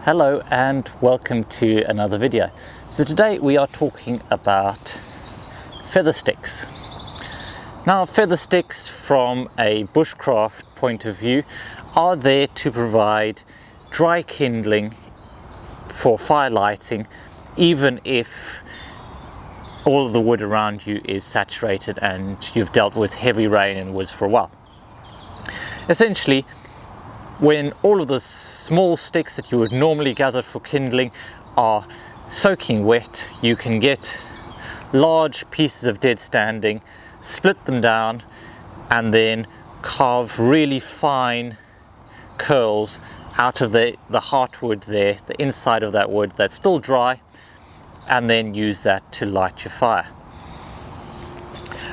Hello and welcome to another video. So today we are talking about feathersticks. Now feathersticks from a bushcraft point of view are there to provide dry kindling for fire lighting, even if all of the wood around you is saturated and you've dealt with heavy rain in woods for a while. Essentially, when all of the small sticks that you would normally gather for kindling are soaking wet, you can get large pieces of dead standing, split them down, and then carve really fine curls out of the heartwood there, the inside of that wood that's still dry, and then use that to light your fire.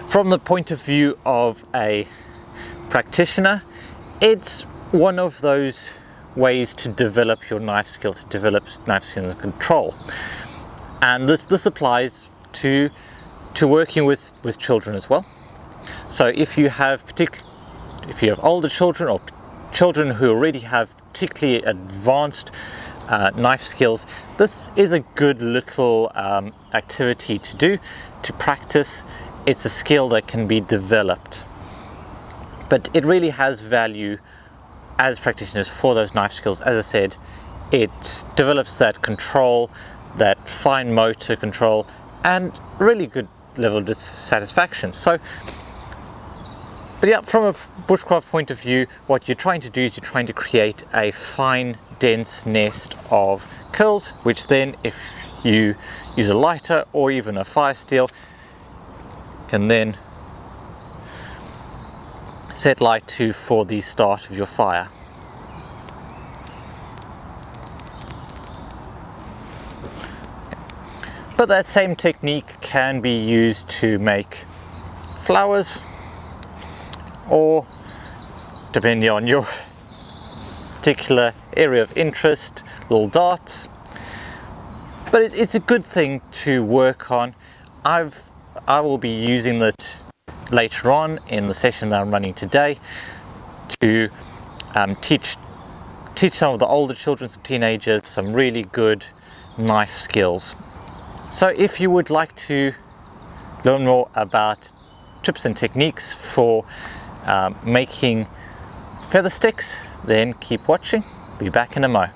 From the point of view of a practitioner, it's one of those ways to develop your knife skill, to develop knife skill and control. And this applies to working with children as well. So if you have older children or children who already have particularly advanced knife skills, this is a good little activity to do, to practice. It's a skill that can be developed, but it really has value as practitioners for those knife skills. As I said, it develops that control, that fine motor control, and really good level of satisfaction. So, but yeah, from a bushcraft point of view, what you're trying to do is you're trying to create a fine, dense nest of curls, which then, if you use a lighter or even a fire steel, can then set light to for the start of your fire. But that same technique can be used to make flowers, or depending on your particular area of interest, little darts. But it's a good thing to work on. I will be using that later on in the session that I'm running today to teach some of the older children, some teenagers, some really good knife skills. So if you would like to learn more about tips and techniques for making feather sticks, then keep watching. Be back in a mo.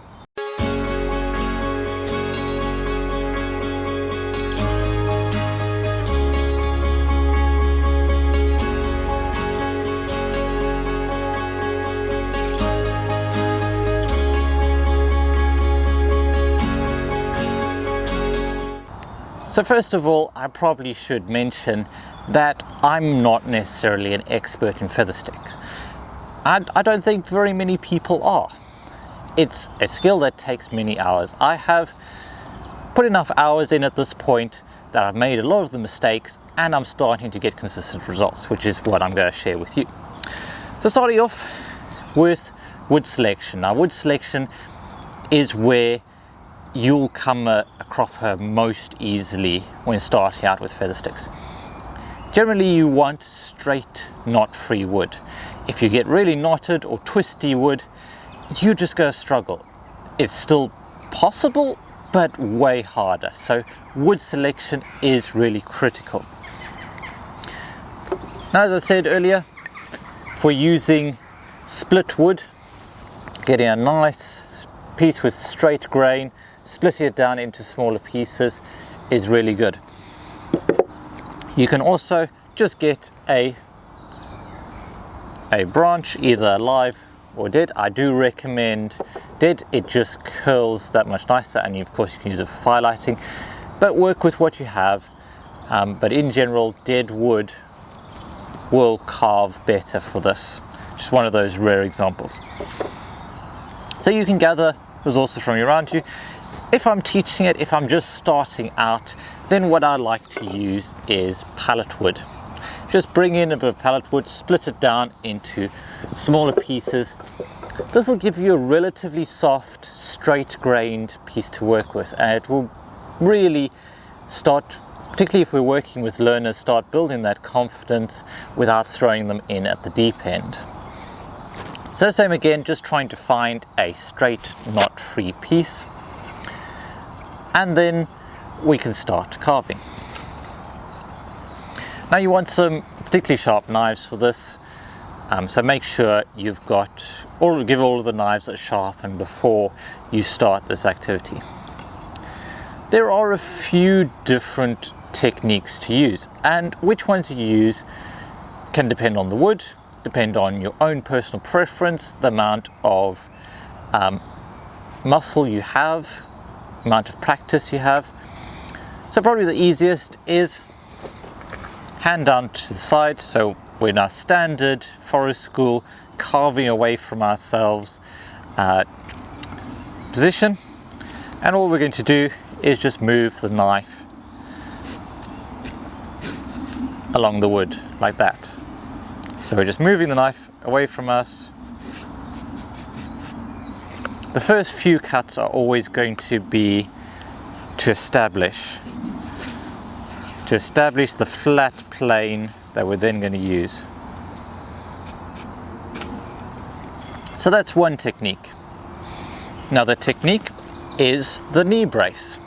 So first of all, I probably should mention that I'm not necessarily an expert in feather sticks. I don't think very many people are. It's a skill that takes many hours. I have put enough hours in at this point that I've made a lot of the mistakes, and I'm starting to get consistent results, which is what I'm going to share with you. So starting off with wood selection. Now wood selection is where you'll come across her most easily when starting out with feather sticks. Generally you want straight, knot-free wood. If you get really knotted or twisty wood, you're just going to struggle. It's still possible, but way harder. So wood selection is really critical. Now, as I said earlier, for using split wood, getting a nice piece with straight grain, splitting it down into smaller pieces is really good. You can also just get a branch, either live or dead. I do recommend dead, it just curls that much nicer, and of course you can use it for fire lighting, but work with what you have. But in general, dead wood will carve better for this. Just one of those rare examples. So you can gather resources from around you. If I'm teaching it, if I'm just starting out, then what I like to use is pallet wood. Just bring in a bit of pallet wood, split it down into smaller pieces. This will give you a relatively soft, straight-grained piece to work with, and it will really start, particularly if we're working with learners, start building that confidence without throwing them in at the deep end. So same again, just trying to find a straight knot-free piece, and then we can start carving. Now you want some particularly sharp knives for this, so make sure you've got give all of the knives a sharpen before you start this activity. There are a few different techniques to use, and which ones you use can depend on the wood, depend on your own personal preference, the amount of muscle you have, amount of practice you have. So probably the easiest is hand down to the side, so we're in our standard forest school carving away from ourselves position, and all we're going to do is just move the knife along the wood like that. So we're just moving the knife away from us. The first few cuts are always going to be to establish the flat plane that we're then going to use. So that's one technique. Another technique is the knee brace.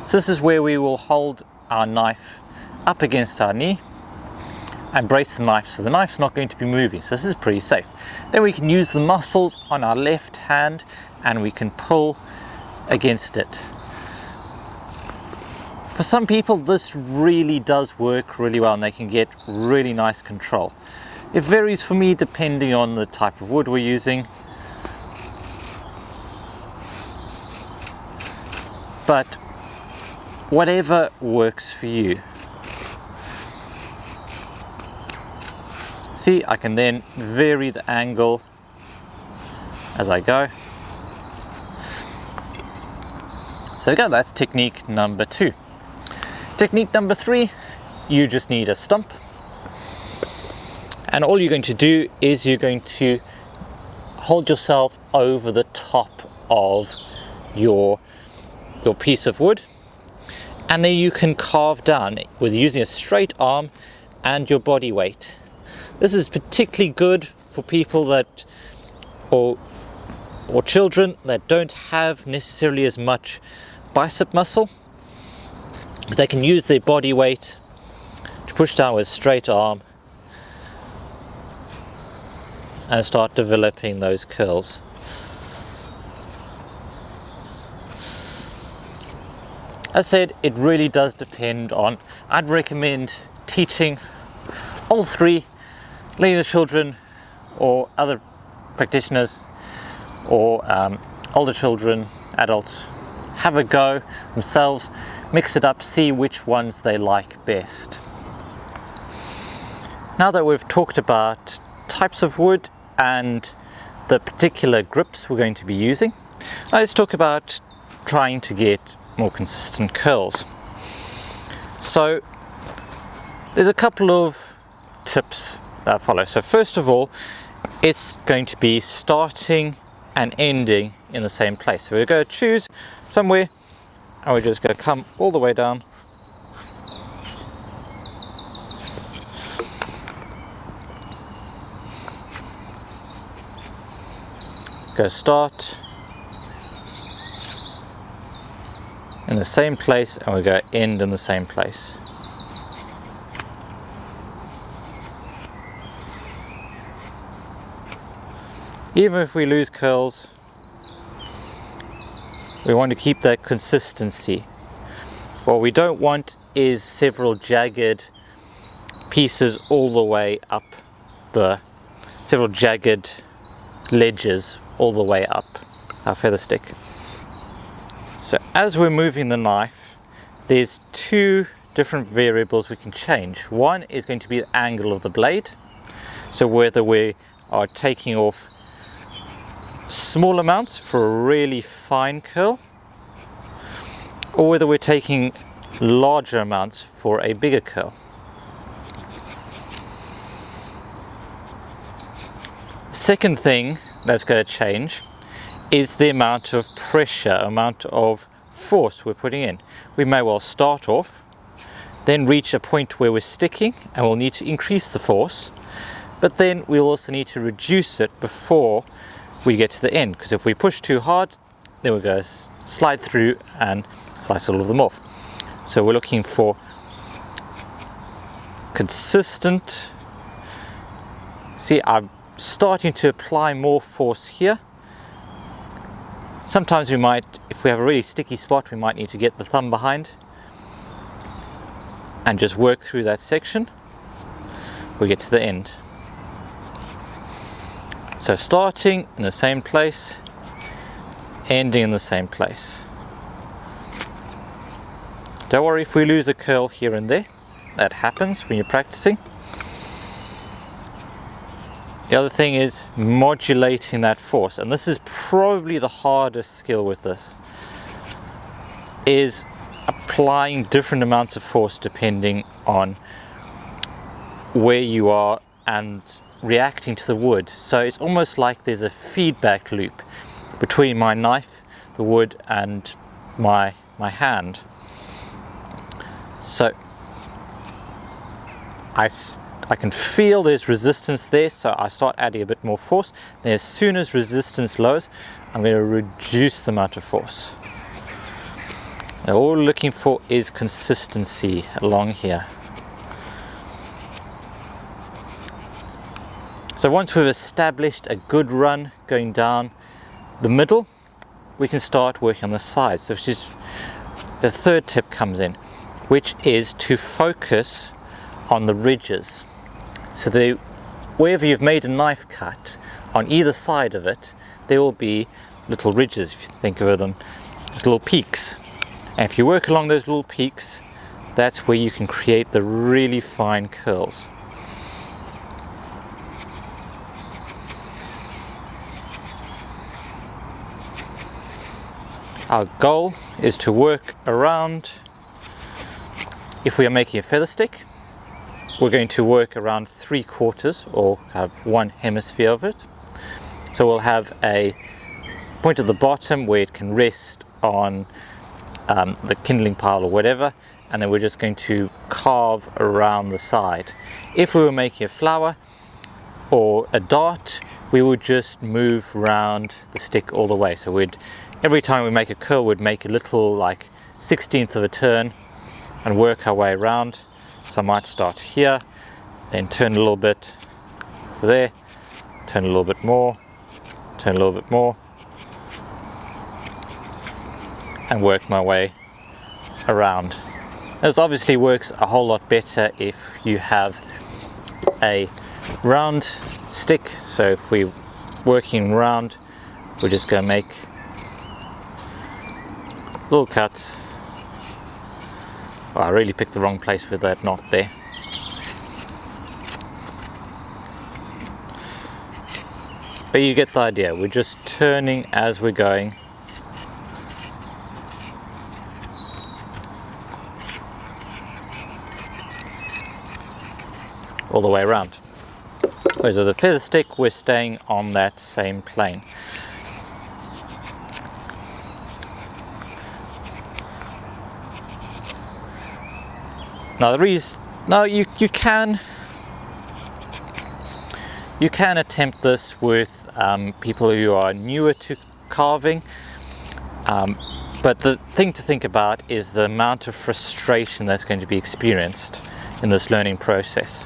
So this is where we will hold our knife up against our knee and brace the knife so the knife's not going to be moving. So this is pretty safe. Then we can use the muscles on our left hand and we can pull against it. For some people this really does work really well and they can get really nice control. It varies for me depending on the type of wood we're using. But whatever works for you. See, I can then vary the angle as I go. So there we go, that's technique number 2. Technique number 3, you just need a stump. And all you're going to do is you're going to hold yourself over the top of your piece of wood, and then you can carve down with using a straight arm and your body weight. This is particularly good for people that or children that don't have necessarily as much bicep muscle, because they can use their body weight to push down with a straight arm and start developing those curls. As said, it really does depend on, I'd recommend teaching all 3, letting the children or other practitioners or older children, adults, have a go themselves, mix it up, see which ones they like best. Now that we've talked about types of wood and the particular grips we're going to be using, let's talk about trying to get more consistent curls. So there's a couple of tips that I follow. So first of all, it's going to be starting and ending in the same place. So we're going to choose somewhere and we're just going to come all the way down. Go start in the same place and we go end in the same place. Even if we lose curls, we want to keep that consistency. What we don't want is several jagged pieces all the way up several jagged ledges all the way up our feather stick. So as we're moving the knife, there's 2 different variables we can change. One is going to be the angle of the blade, so whether we are taking off small amounts for a really fine curl, or whether we're taking larger amounts for a bigger curl. Second thing that's going to change is the amount of pressure, amount of force we're putting in. We may well start off, then reach a point where we're sticking and we'll need to increase the force, but then we also need to reduce it before we get to the end, because if we push too hard, then we go slide through and slice all of them off. So we're looking for consistent. See, I'm starting to apply more force here. Sometimes we might, if we have a really sticky spot, we might need to get the thumb behind and just work through that section. We get to the end. So starting in the same place, ending in the same place. Don't worry if we lose a curl here and there. That happens when you're practicing. The other thing is modulating that force, and this is probably the hardest skill with this, is applying different amounts of force depending on where you are and reacting to the wood. So it's almost like there's a feedback loop between my knife, the wood, and my hand. So I can feel there's resistance there, so I start adding a bit more force. Then as soon as resistance lowers, I'm going to reduce the amount of force. Now all we're looking for is consistency along here. So once we've established a good run going down the middle, we can start working on the sides. So which is the third tip comes in, which is to focus on the ridges. So wherever you've made a knife cut, on either side of it, there will be little ridges, if you think of them as little peaks. And if you work along those little peaks, that's where you can create the really fine curls. Our goal is to work around, if we are making a feather stick, we're going to work around 3/4 or have one hemisphere of it. So we'll have a point at the bottom where it can rest on the kindling pile or whatever, and then we're just going to carve around the side. If we were making a flower or a dart, we would just move around the stick all the way. So every time we make a curl, we'd make a little like 1/16 of a turn and work our way around. So I might start here, then turn a little bit over there, turn a little bit more, turn a little bit more, and work my way around. This obviously works a whole lot better if you have a round stick. So if we're working round, we're just going to make little cuts. Oh, I really picked the wrong place with that knot there. But you get the idea, we're just turning as we're going. All the way around. Whereas with the feather stick, we're staying on that same plane. Now you can attempt this with people who are newer to carving, but the thing to think about is the amount of frustration that's going to be experienced in this learning process.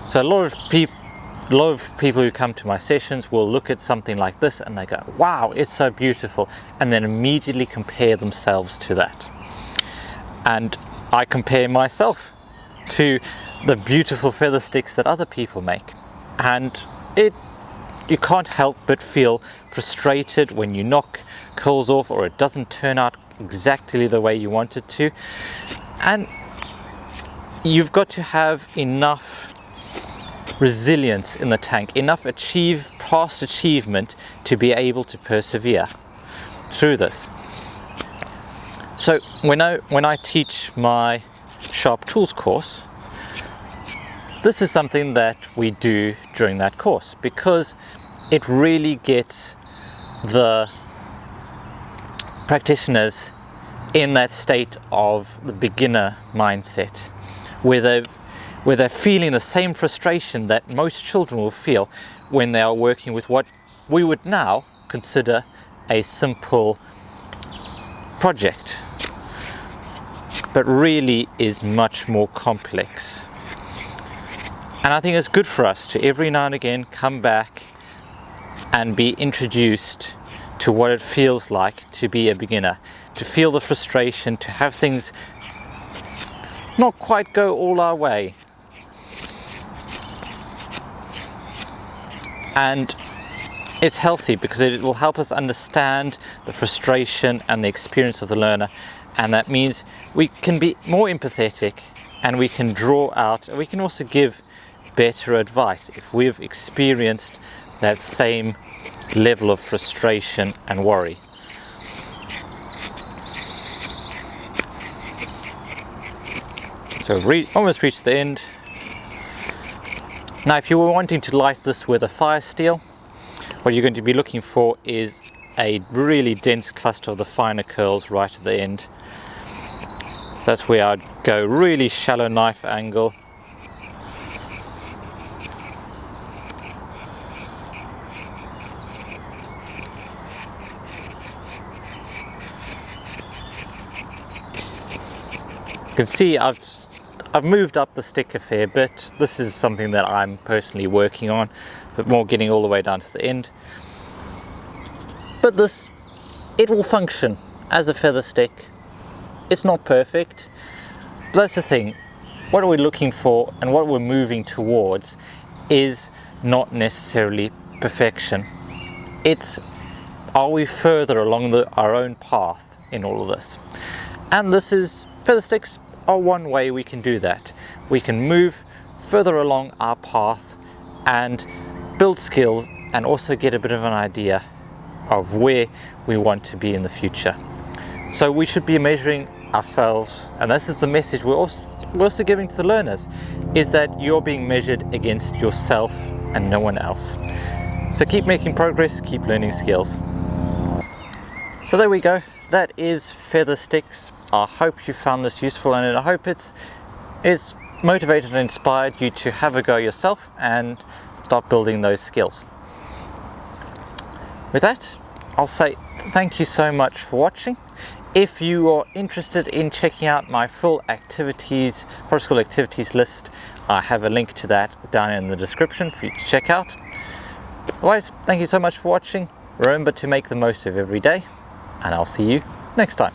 So a lot of people who come to my sessions will look at something like this and they go, wow, it's so beautiful, and then immediately compare themselves to that. And I compare myself to the beautiful feather sticks that other people make, and you can't help but feel frustrated when you knock curls off or it doesn't turn out exactly the way you want it to. And you've got to have enough resilience in the tank, enough past achievement to be able to persevere through this. So when I teach my Sharp Tools course, this is something that we do during that course, because it really gets the practitioners in that state of the beginner mindset, where where they're feeling the same frustration that most children will feel when they are working with what we would now consider a simple project, but really is much more complex. And I think it's good for us to every now and again come back and be introduced to what it feels like to be a beginner, to feel the frustration, to have things not quite go all our way. And it's healthy because it will help us understand the frustration and the experience of the learner, and that means we can be more empathetic and we can draw out, and we can also give better advice if we've experienced that same level of frustration and worry. So almost reached the end. Now if you were wanting to light this with a fire steel, what you're going to be looking for is a really dense cluster of the finer curls right at the end. So that's where I'd go really shallow knife angle. You can see I've moved up the stick a fair bit. This is something that I'm personally working on, but more getting all the way down to the end. But it will function as a feather stick. It's not perfect, but that's the thing. What we're looking for and what we're moving towards is not necessarily perfection. It's, are we further along our own path in all of this? And feather sticks are one way we can do that. We can move further along our path and build skills and also get a bit of an idea of where we want to be in the future. So we should be measuring ourselves, and this is the message we're also giving to the learners, is that you're being measured against yourself and no one else. So keep making progress, keep learning skills. So there we go. That is feather sticks. I hope you found this useful, and I hope it's motivated and inspired you to have a go yourself and start building those skills. With that, I'll say thank you so much for watching. If you are interested in checking out my full activities, forest school activities list, I have a link to that down in the description for you to check out. Otherwise, thank you so much for watching. Remember to make the most of every day, and I'll see you next time.